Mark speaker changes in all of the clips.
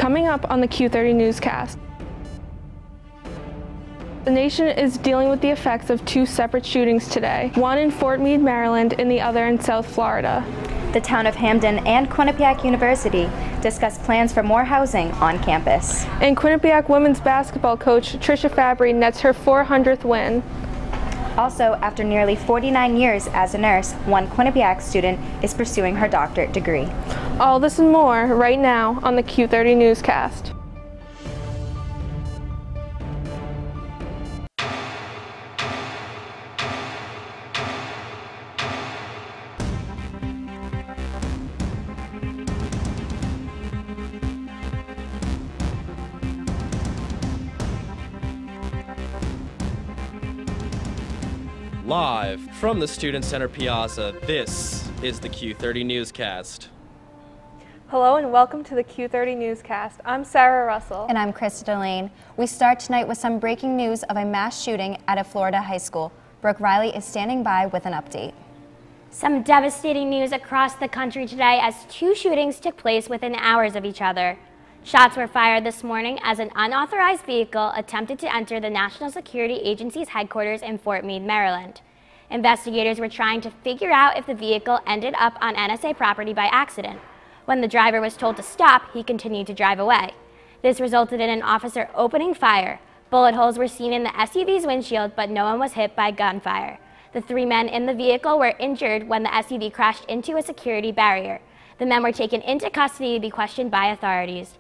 Speaker 1: Coming up on the Q30 Newscast. The nation is dealing with the effects of two separate shootings today, one in Fort Meade, Maryland, and the other in South Florida.
Speaker 2: The town of Hamden and Quinnipiac University discuss plans for more housing on campus.
Speaker 1: And Quinnipiac women's basketball coach Trisha Fabry nets her 400th win.
Speaker 2: Also, after nearly 49 years as a nurse, one Quinnipiac student is pursuing her doctorate degree.
Speaker 1: All this and more right now on the Q30 Newscast.
Speaker 3: Live from the Student Center Piazza, this is the Q30 Newscast.
Speaker 1: Hello and welcome to the Q30 Newscast. I'm Sarah Russell.
Speaker 4: And I'm Krista Lane. We start tonight with some breaking news of a mass shooting at a Florida high school. Brooke Riley is standing by with an update.
Speaker 5: Some devastating news across the country today as two shootings took place within hours of each other. Shots were fired this morning as an unauthorized vehicle attempted to enter the National Security Agency's headquarters in Fort Meade, Maryland. Investigators were trying to figure out if the vehicle ended up on NSA property by accident. When the driver was told to stop, he continued to drive away. This resulted in an officer opening fire. Bullet holes were seen in the SUV's windshield, but no one was hit by gunfire. The three men in the vehicle were injured when the SUV crashed into a security barrier. The men were taken into custody to be questioned by authorities.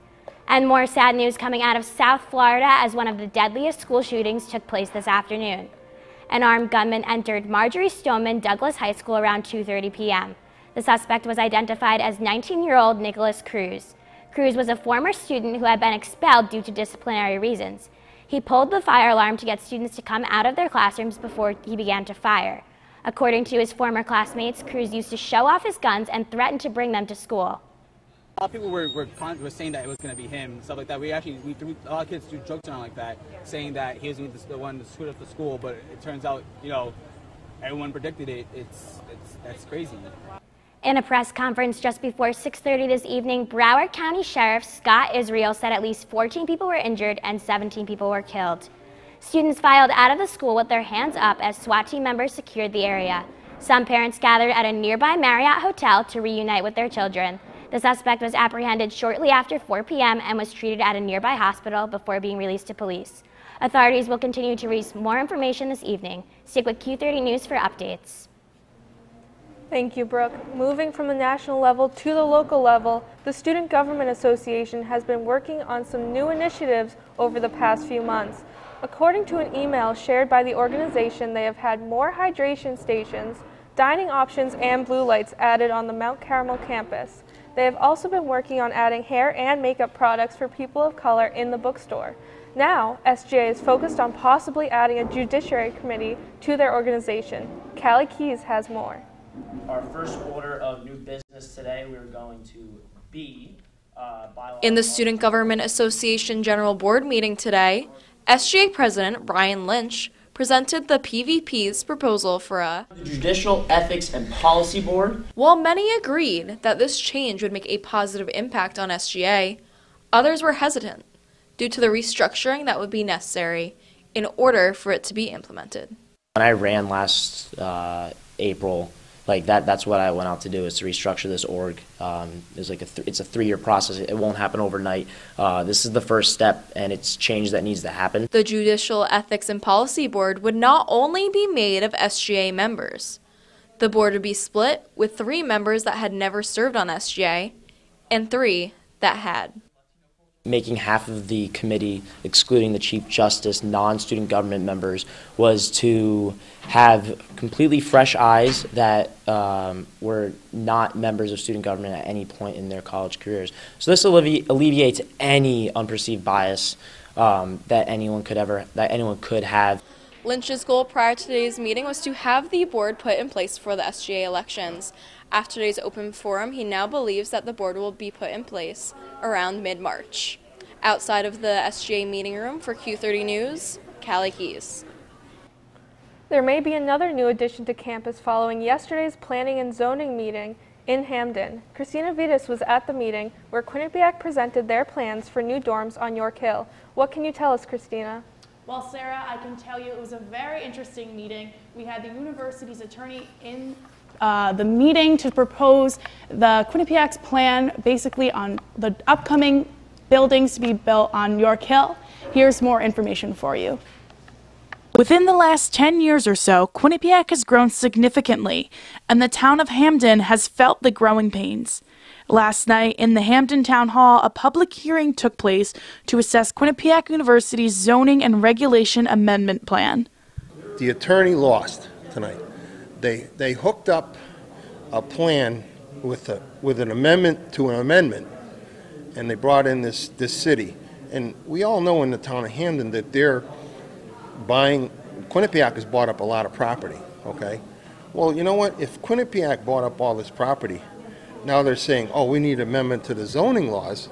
Speaker 5: And more sad news coming out of South Florida as one of the deadliest school shootings took place this afternoon. An armed gunman entered Marjorie Stoneman Douglas High School around 2:30 p.m. The suspect was identified as 19-year-old Nicholas Cruz. Cruz was a former student who had been expelled due to disciplinary reasons. He pulled the fire alarm to get students to come out of their classrooms before he began to fire. According to his former classmates, Cruz used to show off his guns and threatened to bring them to school.
Speaker 6: A lot of people were saying that it was going to be him, stuff like that. We threw a lot of kids threw jokes around like that, saying that he was the one to scoot up the school. But it turns out, everyone predicted it. That's crazy.
Speaker 5: In a press conference just before 6:30 this evening, Broward County Sheriff Scott Israel said at least 14 people were injured and 17 people were killed. Students filed out of the school with their hands up as SWAT team members secured the area. Some parents gathered at a nearby Marriott hotel to reunite with their children. The suspect was apprehended shortly after 4 p.m. and was treated at a nearby hospital before being released to police. Authorities will continue to release more information this evening. Stick with Q30 News for updates.
Speaker 1: Thank you, Brooke. Moving from the national level to the local level, the Student Government Association has been working on some new initiatives over the past few months. According to an email shared by the organization, they have had more hydration stations, dining options, and blue lights added on the Mount Carmel campus. They have also been working on adding hair and makeup products for people of color in the bookstore. Now, SGA is focused on possibly adding a judiciary committee to their organization. Callie Keys has more.
Speaker 7: Our first order of new business today, we're going to be
Speaker 8: in the Student Government Association General Board meeting today, SGA President Brian Lynch presented the PVP's proposal for a
Speaker 7: Judicial Ethics and Policy Board.
Speaker 8: While many agreed that this change would make a positive impact on SGA, others were hesitant due to the restructuring that would be necessary in order for it to be implemented.
Speaker 9: When I ran last April, that's what I went out to do, is to restructure this org. It's a 3-year process. It won't happen overnight. This is the first step, and it's change that needs to happen.
Speaker 8: The Judicial Ethics and Policy Board would not only be made of SGA members. The board would be split with 3 members that had never served on SGA and 3 that had.
Speaker 9: Making half of the committee, excluding the Chief Justice, non-student government members, was to have completely fresh eyes that were not members of student government at any point in their college careers. So this alleviates any unperceived bias that anyone could have.
Speaker 8: Lynch's goal prior to today's meeting was to have the board put in place for the SGA elections. After today's open forum, he now believes that the board will be put in place around mid-March. Outside of the SGA meeting room for Q30 News, Callie Keys.
Speaker 1: There may be another new addition to campus following yesterday's planning and zoning meeting. in Hamden. Christina Vitas was at the meeting where Quinnipiac presented their plans for new dorms on York Hill. What can you tell us, Christina?
Speaker 10: Well, Sarah, I can tell you it was a very interesting meeting. We had the university's attorney in the meeting to propose the Quinnipiac's plan basically on the upcoming buildings to be built on York Hill. Here's more information for you. Within the last 10 years or so, Quinnipiac has grown significantly, and the town of Hamden has felt the growing pains. Last night, in the Hamden Town Hall, a public hearing took place to assess Quinnipiac University's zoning and regulation amendment plan.
Speaker 11: The attorney lost tonight. They hooked up a plan with an amendment to an amendment, and they brought in this city. And we all know in the town of Hamden that they're buying, Quinnipiac has bought up a lot of property, okay? Well, you know what? If Quinnipiac bought up all this property, now they're saying, oh, we need amendment to the zoning laws.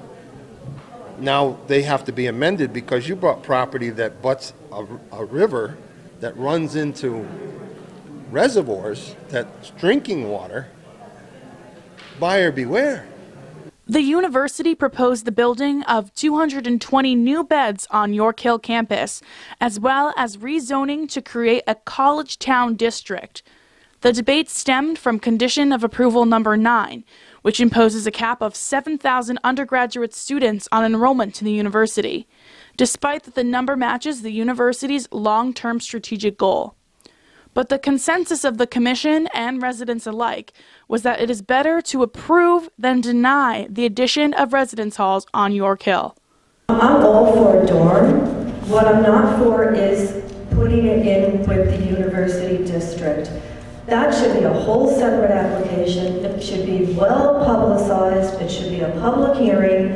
Speaker 11: Now they have to be amended because you bought property that butts a river that runs into reservoirs, that's drinking water. Buyer beware.
Speaker 10: The university proposed the building of 220 new beds on York Hill campus, as well as rezoning to create a college town district. The debate stemmed from condition of approval number 9, which imposes a cap of 7,000 undergraduate students on enrollment to the university, despite that the number matches the university's long-term strategic goal. But the consensus of the commission and residents alike was that it is better to approve than deny the addition of residence halls on York Hill.
Speaker 12: I'm all for a dorm. What I'm not for is putting it in with the university district. That should be a whole separate application. It should be well publicized. It should be a public hearing.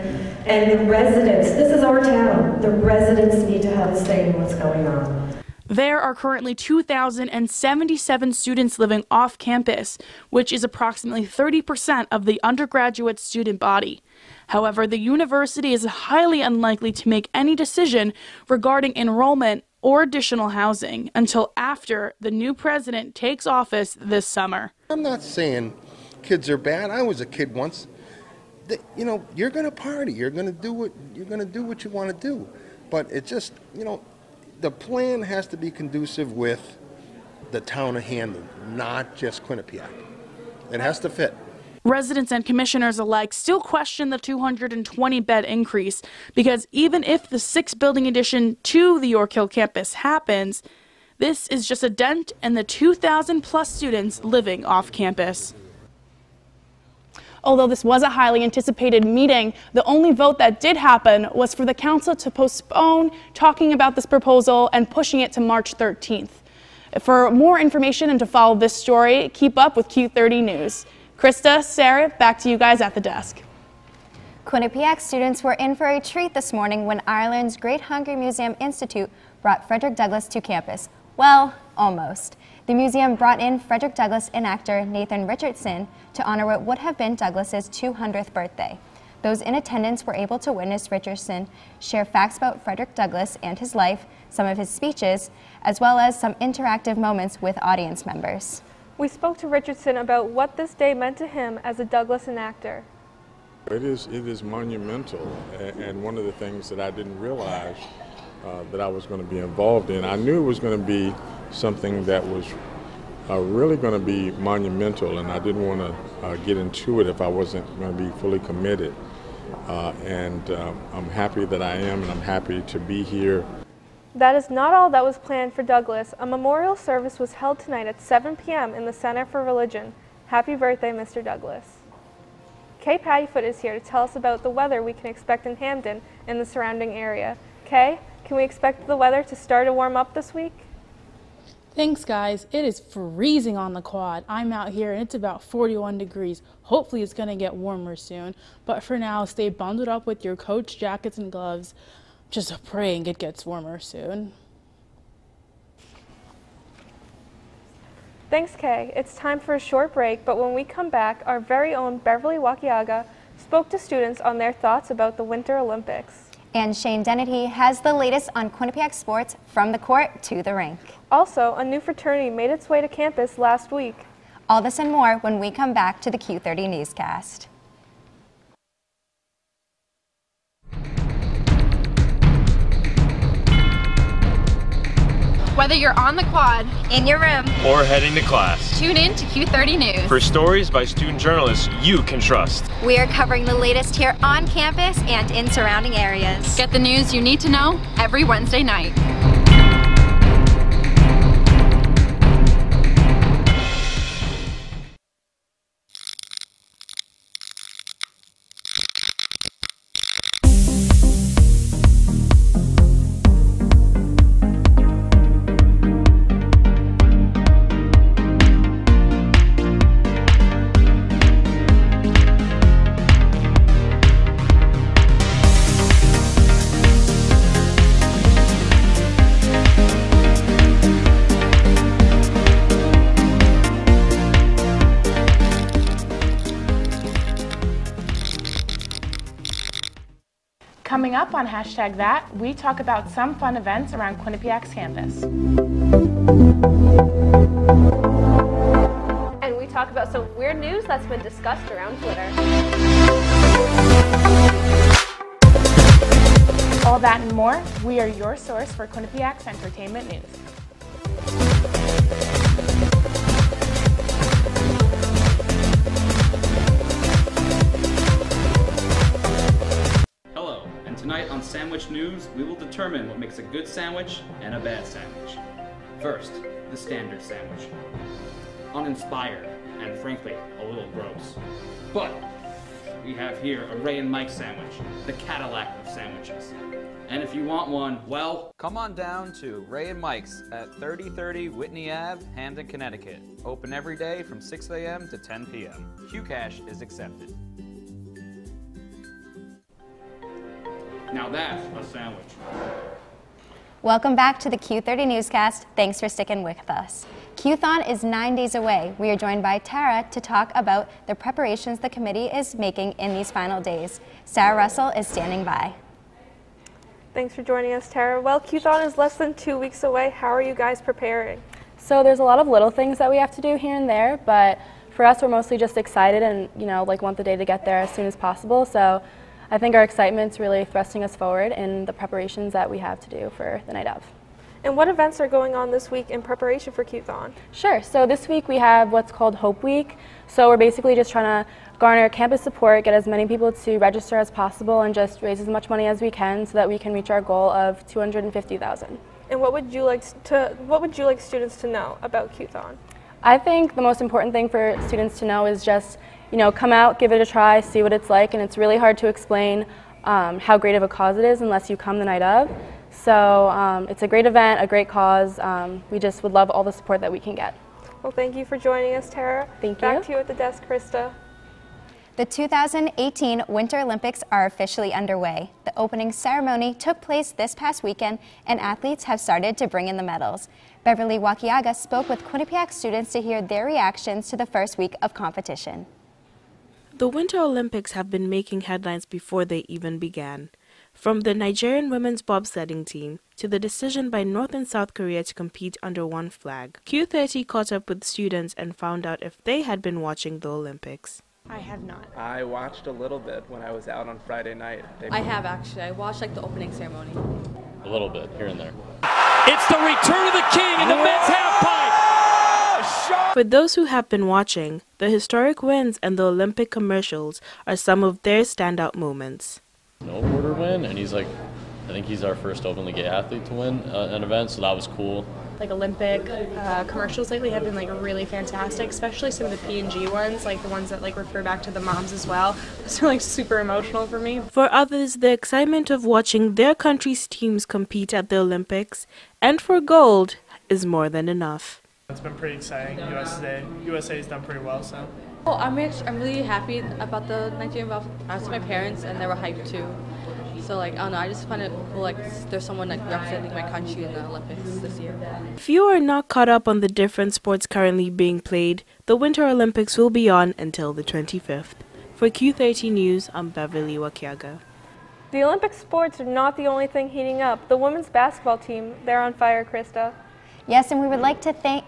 Speaker 12: And the residents, this is our town, the residents need to have a say in what's going on.
Speaker 10: There are currently 2,077 students living off campus, which is approximately 30% of the undergraduate student body. However, the university is highly unlikely to make any decision regarding enrollment or additional housing until after the new president takes office this summer.
Speaker 11: I'm not saying kids are bad. I was a kid once. You know, you're going to party. You're going to do what you want to do. But it just, you know, the plan has to be conducive with the town of Hamden, not just Quinnipiac. It has to fit.
Speaker 10: Residents and commissioners alike still question the 220-bed increase because even if the 6-building addition to the York Hill campus happens, this is just a dent in the 2,000-plus students living off campus. Although this was a highly anticipated meeting, the only vote that did happen was for the council to postpone talking about this proposal and pushing it to March 13th. For more information and to follow this story, keep up with Q30 News. Krista, Sarah, back to you guys at the desk.
Speaker 4: Quinnipiac students were in for a treat this morning when Ireland's Great Hungry Museum Institute brought Frederick Douglass to campus. Well, almost. The museum brought in Frederick Douglass enactor Nathan Richardson to honor what would have been Douglass's 200th birthday. Those in attendance were able to witness Richardson share facts about Frederick Douglass and his life, some of his speeches, as well as some interactive moments with audience members.
Speaker 1: We spoke to Richardson about what this day meant to him as a Douglass enactor.
Speaker 13: It is monumental, and one of the things that I didn't realize that I was going to be involved in, I knew it was going to be something that was really going to be monumental, and I didn't want to get into it if I wasn't going to be fully committed. I'm happy that I am, and I'm happy to be here.
Speaker 1: That is not all that was planned for Douglass. A memorial service was held tonight at 7 p.m. in the Center for Religion. Happy birthday, Mr. Douglass. Kay Pattyfoot is here to tell us about the weather we can expect in Hamden and the surrounding area. Kay, can we expect the weather to start to warm up this week?
Speaker 14: Thanks, guys. It is freezing on the quad. I'm out here and it's about 41 degrees. Hopefully it's going to get warmer soon. But for now, stay bundled up with your coats, jackets, and gloves. Just praying it gets warmer soon.
Speaker 1: Thanks, Kay. It's time for a short break, but when we come back, our very own Beverly Wakiaga spoke to students on their thoughts about the Winter Olympics.
Speaker 4: And Shane Dennety has the latest on Quinnipiac sports from the court to the rink.
Speaker 1: Also, a new fraternity made its way to campus last week.
Speaker 4: All this and more when we come back to the Q30 Newscast.
Speaker 15: Whether you're on the quad,
Speaker 4: in your room,
Speaker 16: or heading to class,
Speaker 15: tune in to Q30 News.
Speaker 16: For stories by student journalists you can trust.
Speaker 4: We are covering the latest here on campus and in surrounding areas.
Speaker 15: Get the news you need to know every Wednesday night.
Speaker 10: Coming up on #that, we talk about some fun events around Quinnipiac's campus.
Speaker 1: And we talk about some weird news that's been discussed around Twitter.
Speaker 10: All that and more, we are your source for Quinnipiac's entertainment news.
Speaker 17: Tonight on Sandwich News, we will determine what makes a good sandwich and a bad sandwich. First, the standard sandwich. Uninspired and frankly, a little gross. But we have here a Ray and Mike sandwich, the Cadillac of sandwiches. And if you want one, well,
Speaker 18: come on down to Ray and Mike's at 3030 Whitney Ave, Hamden, Connecticut. Open every day from 6 a.m. to 10 p.m. Qcash is accepted.
Speaker 17: Now that's a sandwich.
Speaker 4: Welcome back to the Q30 Newscast. Thanks for sticking with us. Q-thon is 9 days away. We are joined by Tara to talk about the preparations the committee is making in these final days. Sarah Russell is standing by.
Speaker 1: Thanks for joining us, Tara. Well, Q-thon is less than 2 weeks away. How are you guys preparing?
Speaker 19: So there's a lot of little things that we have to do here and there, but for us, we're mostly just excited and, want the day to get there as soon as possible. So I think our excitement's really thrusting us forward in the preparations that we have to do for the night of.
Speaker 1: And what events are going on this week in preparation for Q-thon?
Speaker 19: Sure. So this week we have what's called Hope Week. So we're basically just trying to garner campus support, get as many people to register as possible, and just raise as much money as we can so that we can reach our goal of $250,000.
Speaker 1: And what would you like students to know about Q-thon?
Speaker 19: I think the most important thing for students to know is just come out, give it a try, see what it's like, and it's really hard to explain how great of a cause it is unless you come the night of. So it's a great event, a great cause. We just would love all the support that we can get.
Speaker 1: Well, thank you for joining us, Tara.
Speaker 19: Thank you.
Speaker 1: Back to you at the desk, Krista.
Speaker 4: The 2018 Winter Olympics are officially underway. The opening ceremony took place this past weekend, and athletes have started to bring in the medals. Beverly Wakiaga spoke with Quinnipiac students to hear their reactions to the first week of competition.
Speaker 20: The Winter Olympics have been making headlines before they even began. From the Nigerian women's bobsledding team to the decision by North and South Korea to compete under one flag, Q30 caught up with students and found out if they had been watching the Olympics.
Speaker 21: I have not.
Speaker 22: I watched a little bit when I was out on Friday night.
Speaker 23: I have actually. I watched the opening ceremony.
Speaker 24: A little bit, here and there.
Speaker 25: It's the return of the king in the men's halfpipe!
Speaker 20: For those who have been watching, the historic wins and the Olympic commercials are some of their standout moments.
Speaker 24: Snowboarder win, and I think he's our first openly gay athlete to win an event, so that was cool.
Speaker 21: Olympic commercials lately have been really fantastic, especially some of the P&G ones, the ones that refer back to the moms as well. So super emotional for me.
Speaker 20: For others, the excitement of watching their country's teams compete at the Olympics and for gold is more than enough.
Speaker 26: It's been pretty exciting. USA's done pretty well, so.
Speaker 23: Well, I'm really happy about the Nigerian volleyball. I asked my parents, and they were hyped too. So I don't know, I just find it cool there's someone representing my country in the Olympics this year.
Speaker 20: If you are not caught up on the different sports currently being played, the Winter Olympics will be on until the 25th. For Q30 News, I'm Beverly Wakiaga.
Speaker 1: The Olympic sports are not the only thing heating up. The women's basketball team, they're on fire, Krista.
Speaker 4: Yes, and we would like to thank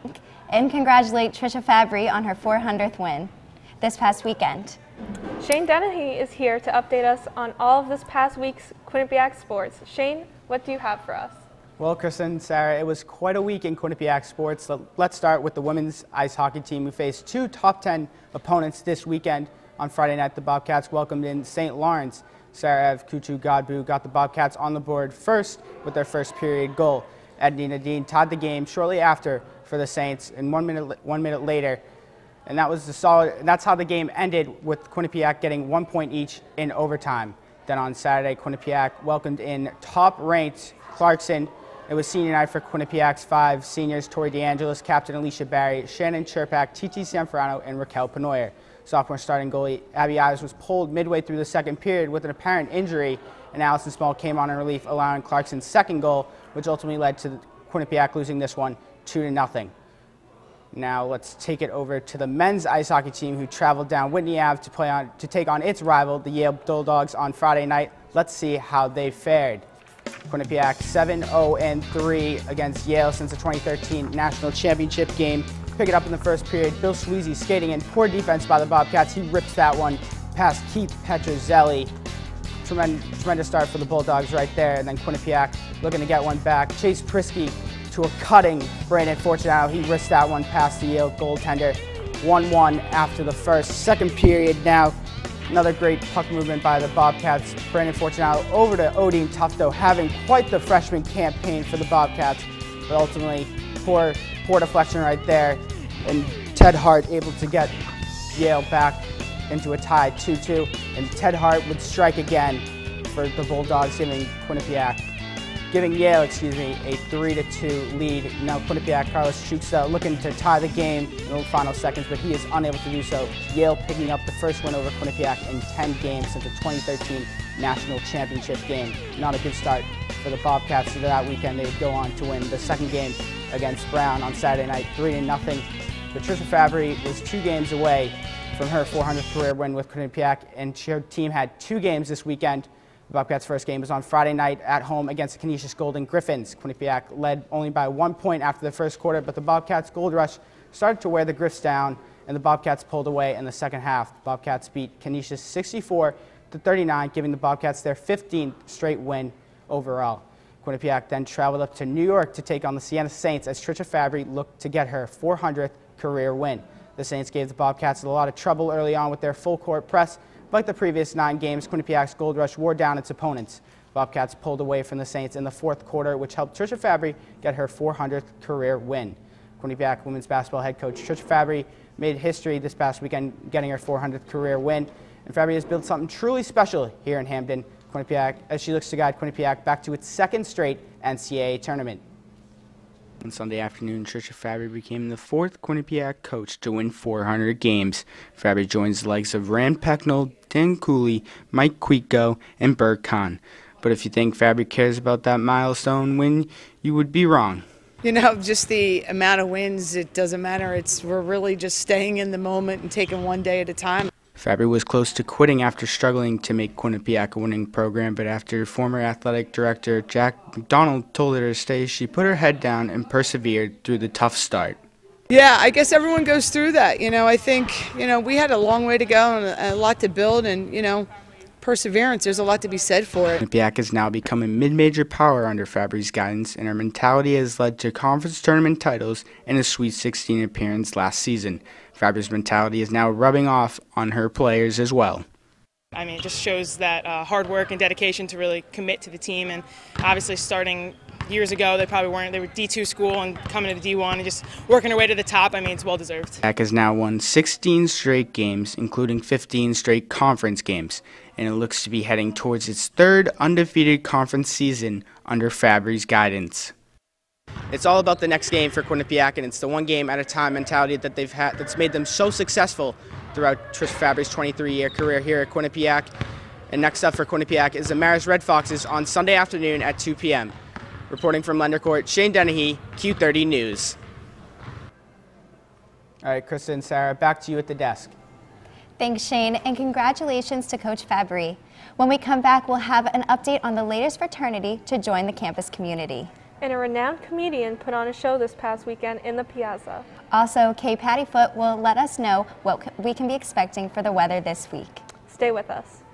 Speaker 4: and congratulate Trisha Fabry on her 400th win this past weekend.
Speaker 1: Shane Dennehy is here to update us on all of this past week's Quinnipiac sports. Shane, what do you have for us?
Speaker 2: Well, Kristen, Sarah, it was quite a week in Quinnipiac sports. Let's start with the women's ice hockey team, who faced two top 10 opponents this weekend. On Friday night, the Bobcats welcomed in St. Lawrence. Sarah Kuchu Godbout got the Bobcats on the board first with their first period goal. Edney Nadine tied the game shortly after for the Saints, and 1 minute later. And that was that's how the game ended, with Quinnipiac getting 1 point each in overtime. Then on Saturday, Quinnipiac welcomed in top-ranked Clarkson. It was senior night for Quinnipiac's 5 seniors: Tori DeAngelis, captain Alicia Barry, Shannon Cherpak, Titi Sanfrano, and Raquel Penoyer. Sophomore starting goalie Abby Ives was pulled midway through the second period with an apparent injury, and Allison Small came on in relief, allowing Clarkson's second goal, which ultimately led to Quinnipiac losing this one 2-0. Now let's take it over to the men's ice hockey team, who traveled down Whitney Ave to take on its rival, the Yale Bulldogs, on Friday night. Let's see how they fared. Quinnipiac 7-0-3 against Yale since the 2013 National Championship game. Pick it up in the first period. Bill Sweezy skating in. Poor defense by the Bobcats. He rips that one past Keith Petrozelli. Tremendous start for the Bulldogs right there. And then Quinnipiac looking to get one back. Chase Prisky to a cutting Brandon Fortunato. He risked that one past the Yale goaltender. 1-1 after the first. Second period now. Another great puck movement by the Bobcats. Brandon Fortunato over to Odine Tufto, having quite the freshman campaign for the Bobcats, but ultimately poor deflection right there. And Ted Hart able to get Yale back into a tie 2-2. And Ted Hart would strike again for the Bulldogs, giving Yale, a 3-2 lead. Now Quinnipiac, Carlos Chuksa looking to tie the game in the final seconds, but he is unable to do so. Yale picking up the first win over Quinnipiac in 10 games since the 2013 National Championship game. Not a good start for the Bobcats. So that weekend they would go on to win the second game against Brown on Saturday night, 3-0. But Trisha Fabry was 2 games away from her 400th career win with Quinnipiac, and her team had 2 games this weekend. The Bobcats' first game was on Friday night at home against the Canisius Golden Griffins. Quinnipiac led only by 1 point after the first quarter, but the Bobcats' gold rush started to wear the Griffs down, and the Bobcats pulled away in the second half. The Bobcats beat Canisius 64-39, giving the Bobcats their 15th straight win overall. Quinnipiac then traveled up to New York to take on the Siena Saints as Trisha Fabry looked to get her 400th career win. The Saints gave the Bobcats a lot of trouble early on with their full-court press. Like the previous 9 games, Quinnipiac's gold rush wore down its opponents. Bobcats pulled away from the Saints in the fourth quarter, which helped Trisha Fabry get her 400th career win. Quinnipiac women's basketball head coach Trisha Fabry made history this past weekend, getting her 400th career win. And Fabry has built something truly special here in Hamden, Quinnipiac, as she looks to guide Quinnipiac back to its 2nd straight NCAA tournament. On Sunday afternoon, Trisha Fabry became the 4th Quinnipiac coach to win 400 games. Fabry joins the likes of Rand Pecknell, Dan Cooley, Mike Quico, and Bert Kahn. But if you think Fabry cares about that milestone win, you would be wrong.
Speaker 3: You know, just the amount of wins, it doesn't matter. We're really just staying in the moment and taking one day at a time.
Speaker 2: Fabry was close to quitting after struggling to make Quinnipiac a winning program, but after former athletic director Jack McDonald told her to stay, she put her head down and persevered through the tough start.
Speaker 3: Yeah, I guess everyone goes through that. You know, I think, we had a long way to go and a lot to build, and, perseverance, there's a lot to be said for it.
Speaker 2: Quinnipiac has now become a mid-major power under Fabry's guidance, and her mentality has led to conference tournament titles and a Sweet 16 appearance last season. Fabry's mentality is now rubbing off on her players as well.
Speaker 5: I mean, it just shows that hard work and dedication to really commit to the team, and obviously starting years ago, they were D2 school and coming to the D1 and just working their way to the top. I mean, it's well deserved.
Speaker 2: Quinnipiac has now won 16 straight games, including 15 straight conference games, and it looks to be heading towards its 3rd undefeated conference season under Fabry's guidance. It's all about the next game for Quinnipiac, and it's the one game at a time mentality that they've had that's made them so successful throughout Trisha Fabry's 23-year career here at Quinnipiac. And next up for Quinnipiac is the Marist Red Foxes on Sunday afternoon at 2 p.m. Reporting from Lender Court, Shane Dennehy, Q30 News. All right, Krista and Sarah, back to you at the desk.
Speaker 4: Thanks, Shane, and congratulations to Coach Fabry. When we come back, we'll have an update on the latest fraternity to join the campus community.
Speaker 1: And a renowned comedian put on a show this past weekend in the Piazza.
Speaker 4: Also, Kay Pattyfoot will let us know what we can be expecting for the weather this week.
Speaker 1: Stay with us.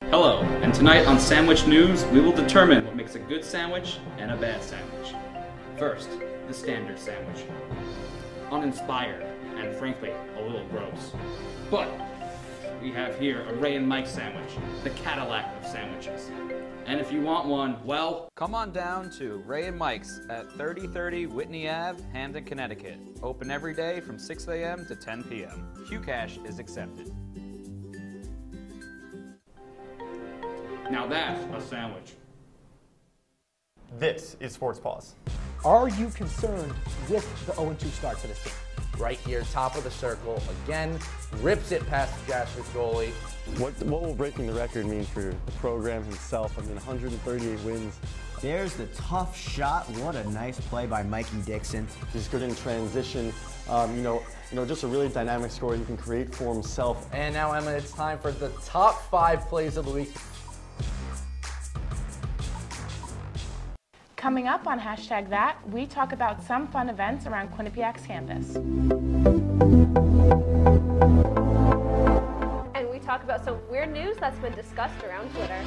Speaker 17: Hello, and tonight on Sandwich News, we will determine what makes a good sandwich and a bad sandwich. First, the standard sandwich. Uninspired, and frankly, a little gross. But we have here a Ray and Mike sandwich, the Cadillac of sandwiches. And if you want one, well,
Speaker 18: come on down to Ray and Mike's at 3030 Whitney Ave, Hamden, Connecticut. Open every day from 6 a.m. to 10 p.m. Q-Cash is accepted.
Speaker 17: Now that's a sandwich.
Speaker 6: This is Sports Pause.
Speaker 7: Are you concerned with the 0-2 start for this team?
Speaker 8: Right here, top of the circle, again, rips it past the Jasper's goalie.
Speaker 9: What will breaking the record mean for the program himself? I mean, 138 wins.
Speaker 11: There's the tough shot. What a nice play by Mikey Dixon.
Speaker 9: He's good in transition. You know, just a really dynamic scorer he can create for himself.
Speaker 8: And now, Emma, it's time for the top 5 plays of the week.
Speaker 10: Coming up on #that, we talk about some fun events around Quinnipiac's campus.
Speaker 12: And we talk about some weird news that's been discussed around Twitter.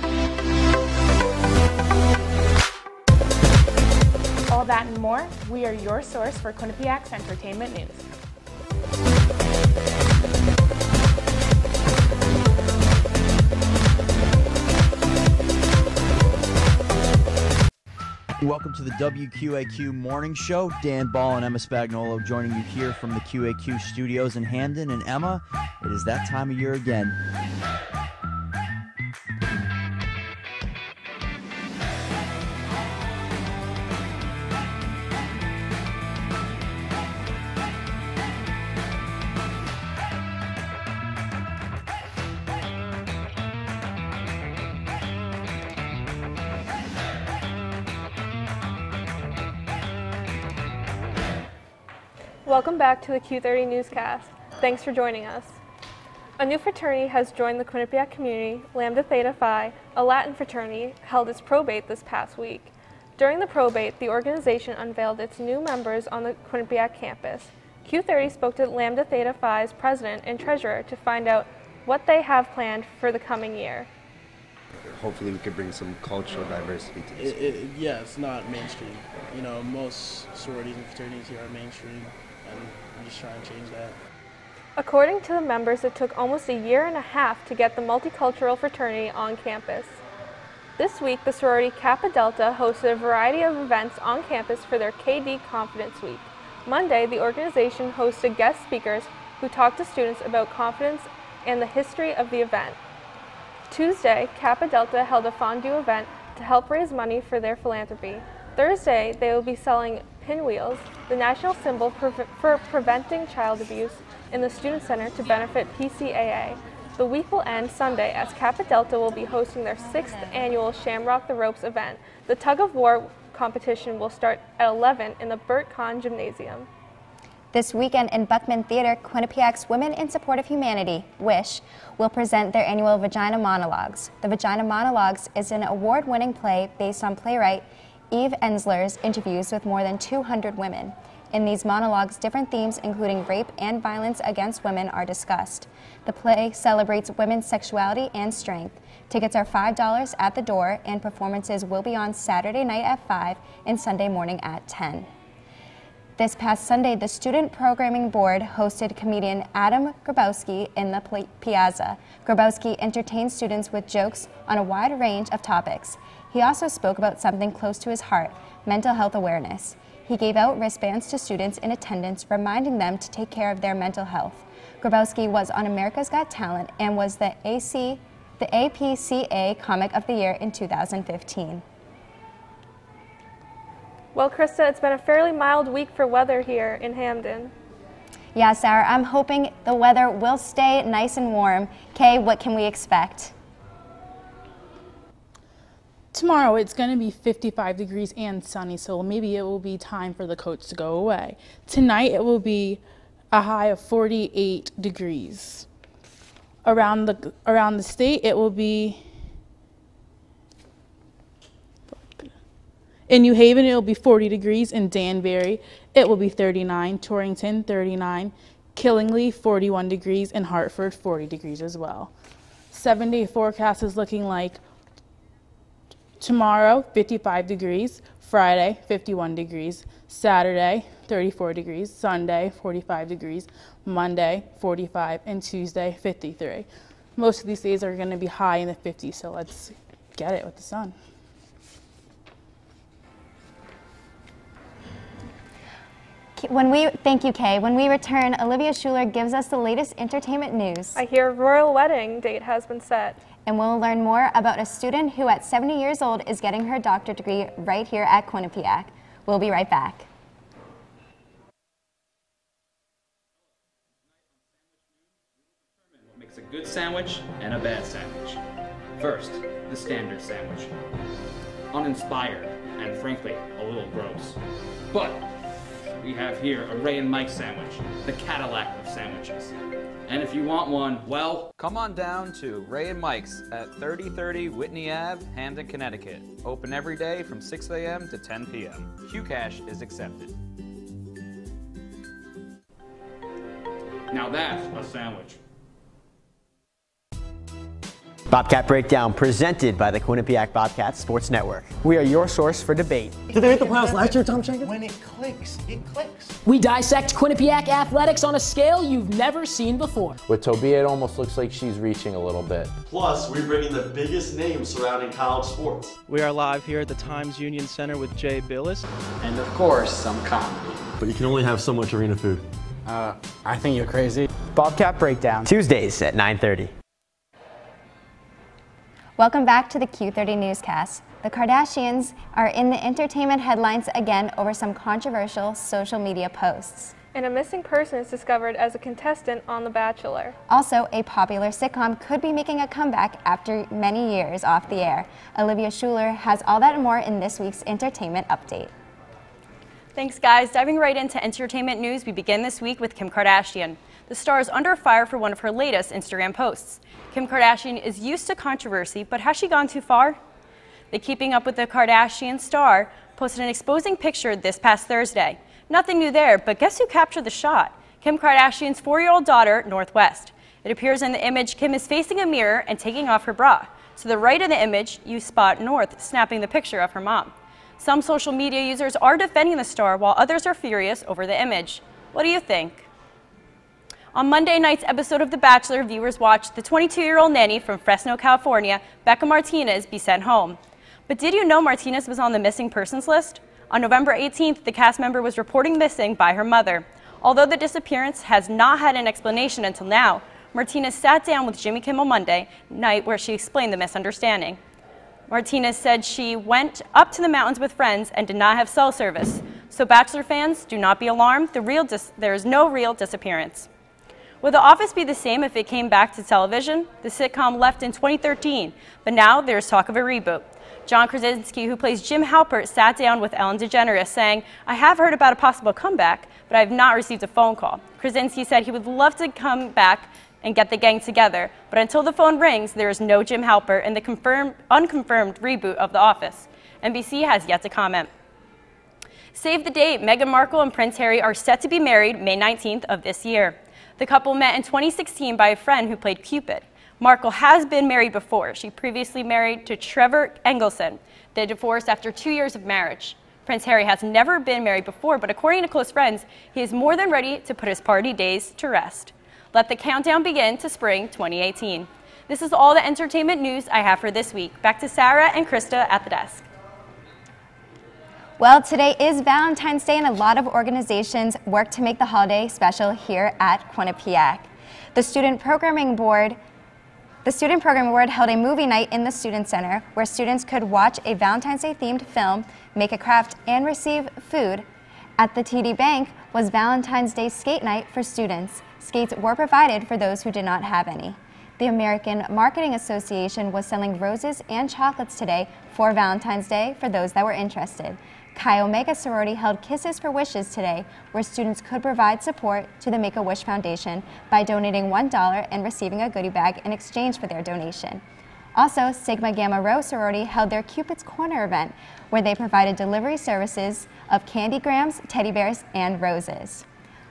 Speaker 10: All that and more, we are your source for Quinnipiac's entertainment news.
Speaker 11: Welcome to the WQAQ Morning Show. Dan Ball and Emma Spagnolo joining you here from the QAQ studios in Hamden. And Emma, it is that time of year again.
Speaker 1: Welcome back to the Q30 Newscast. Thanks for joining us. A new fraternity has joined the Quinnipiac community. Lambda Theta Phi, a Latin fraternity, held its probate this past week. During the probate, the organization unveiled its new members on the Quinnipiac campus. Q30 spoke to Lambda Theta Phi's president and treasurer to find out what they have planned for the coming year.
Speaker 27: Hopefully we could bring some cultural diversity to this.
Speaker 26: Yeah, it's not mainstream. You know, most sororities and fraternities here are mainstream, and I'm just trying to change that.
Speaker 1: According to the members, it took almost a year and a half to get the multicultural fraternity on campus. This week, the sorority Kappa Delta hosted a variety of events on campus for their KD Confidence Week. Monday, the organization hosted guest speakers who talked to students about confidence and the history of the event. Tuesday, Kappa Delta held a fondue event to help raise money for their philanthropy. Thursday, they will be selling pinwheels, the national symbol for preventing child abuse, in the Student Center to benefit PCAA. The week will end Sunday as Kappa Delta will be hosting their 6th annual Shamrock the Ropes event. The tug-of-war competition will start at 11 in the Burt Kahn Gymnasium.
Speaker 4: This weekend in Buckman Theater, Quinnipiac's Women in Support of Humanity, WISH, will present their annual Vagina Monologues. The Vagina Monologues is an award-winning play based on playwright Eve Ensler's interviews with more than 200 women. In these monologues, different themes including rape and violence against women are discussed. The play celebrates women's sexuality and strength. Tickets are $5 at the door, and performances will be on Saturday night at 5 and Sunday morning at 10. This past Sunday, the Student Programming Board hosted comedian Adam Grabowski in the Piazza. Grabowski entertained students with jokes on a wide range of topics. He also spoke about something close to his heart, mental health awareness. He gave out wristbands to students in attendance, reminding them to take care of their mental health. Grabowski was on America's Got Talent and was the APCA Comic of the Year in 2015.
Speaker 1: Well, Krista, it's been a fairly mild week for weather here in Hamden.
Speaker 4: Yeah, Sarah, I'm hoping the weather will stay nice and warm. Kay, what can we expect?
Speaker 14: Tomorrow it's going to be 55 degrees and sunny, so maybe it will be time for the coats to go away. Tonight it will be a high of 48 degrees. Around the state it will be In New Haven, it will be 40 degrees. In Danbury, it will be 39. Torrington, 39. Killingly, 41 degrees. In Hartford, 40 degrees as well. 7-day forecast is looking like tomorrow, 55 degrees. Friday, 51 degrees. Saturday, 34 degrees. Sunday, 45 degrees. Monday, 45. And Tuesday, 53. Most of these days are going to be high in the 50s, so let's get it with the sun.
Speaker 4: Thank you, Kay. When we return, Olivia Schuler gives us the latest entertainment news.
Speaker 1: I hear a royal wedding date has been set.
Speaker 4: And we'll learn more about a student who at 70 years old is getting her doctorate degree right here at Quinnipiac. We'll be right back.
Speaker 17: What makes a good sandwich and a bad sandwich? First, the standard sandwich. Uninspired and frankly, a little gross. But we have here a Ray and Mike sandwich, the Cadillac of sandwiches. And if you want one, well,
Speaker 18: come on down to Ray and Mike's at 3030 Whitney Ave, Hamden, Connecticut. Open every day from 6 a.m. to 10 p.m. Qcash is accepted.
Speaker 17: now that's a sandwich.
Speaker 6: Bobcat Breakdown presented by the Quinnipiac Bobcats Sports Network.
Speaker 2: We are your source for debate.
Speaker 7: Did they make the playoffs last year, Tom Jenkins? When it clicks, it clicks.
Speaker 13: We dissect Quinnipiac athletics on a scale you've never seen before.
Speaker 8: With Tobia, it almost looks like she's reaching a little bit.
Speaker 15: Plus, we bring in the biggest names surrounding college sports.
Speaker 16: We are live here at the Times Union Center with Jay Billis.
Speaker 19: And of course, some comedy.
Speaker 9: But you can only have so much arena food.
Speaker 2: I think you're crazy. Bobcat Breakdown.
Speaker 6: Tuesdays at 9:30.
Speaker 4: Welcome back to the Q30 Newscast. The Kardashians are in the entertainment headlines again over some controversial social media posts.
Speaker 1: And a missing person is discovered as a contestant on The Bachelor.
Speaker 4: Also, a popular sitcom could be making a comeback after many years off the air. Olivia Schuler has all that and more in this week's entertainment update.
Speaker 22: Thanks, guys. Diving right into entertainment news, we begin this week with Kim Kardashian. The star is under fire for one of her latest Instagram posts. Kim Kardashian is used to controversy, but has she gone too far? The Keeping Up with the Kardashian star posted an exposing picture this past Thursday. Nothing new there, but guess who captured the shot? Kim Kardashian's 4-year-old daughter, Northwest. It appears in the image Kim is facing a mirror and taking off her bra. To the right of the image, you spot North snapping the picture of her mom. Some social media users are defending the star, while others are furious over the image. What do you think? On Monday night's episode of The Bachelor, viewers watched the 22-year-old nanny from Fresno, California, Becca Martinez, be sent home. But did you know Martinez was on the missing persons list? On November 18th, the cast member was reported missing by her mother. Although the disappearance has not had an explanation until now, Martinez sat down with Jimmy Kimmel Monday night where she explained the misunderstanding. Martinez said she went up to the mountains with friends and did not have cell service. So Bachelor fans, do not be alarmed. There is no real disappearance. Would The Office be the same if it came back to television? The sitcom left in 2013, but now there's talk of a reboot. John Krasinski, who plays Jim Halpert, sat down with Ellen DeGeneres saying, "I have heard about a possible comeback, but I have not received a phone call." Krasinski said he would love to come back and get the gang together, but until the phone rings, there is no Jim Halpert in the unconfirmed reboot of The Office. NBC has yet to comment. Save the date, Meghan Markle and Prince Harry are set to be married May 19th of this year. The couple met in 2016 by a friend who played Cupid. Markle has been married before. She previously married to Trevor Engelson. They divorced after 2 years of marriage. Prince Harry has never been married before, but according to close friends, he is more than ready to put his party days to rest. Let the countdown begin to spring 2018. This is all the entertainment news I have for this week. Back to Sarah and Krista at the desk.
Speaker 4: Well, today is Valentine's Day, and a lot of organizations work to make the holiday special here at Quinnipiac. The Student Programming Board held a movie night in the Student Center where students could watch a Valentine's Day themed film, make a craft, and receive food. At the TD Bank was Valentine's Day skate night for students. Skates were provided for those who did not have any. The American Marketing Association was selling roses and chocolates today for Valentine's Day for those that were interested. Chi Omega Sorority held Kisses for Wishes today, where students could provide support to the Make-A-Wish Foundation by donating $1 and receiving a goodie bag in exchange for their donation. Also, Sigma Gamma Rho sorority held their Cupid's Corner event, where they provided delivery services of candygrams, teddy bears, and roses.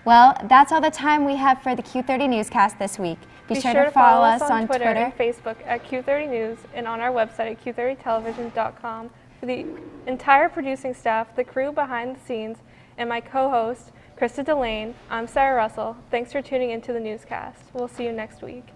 Speaker 4: Well, that's all the time we have for the Q30 Newscast this week. Be sure to follow us on Twitter
Speaker 1: and Facebook at Q30 News and on our website at Q30television.com. For the entire producing staff, the crew behind the scenes, and my co-host, Krista Delane, I'm Sarah Russell. Thanks for tuning into the newscast. We'll see you next week.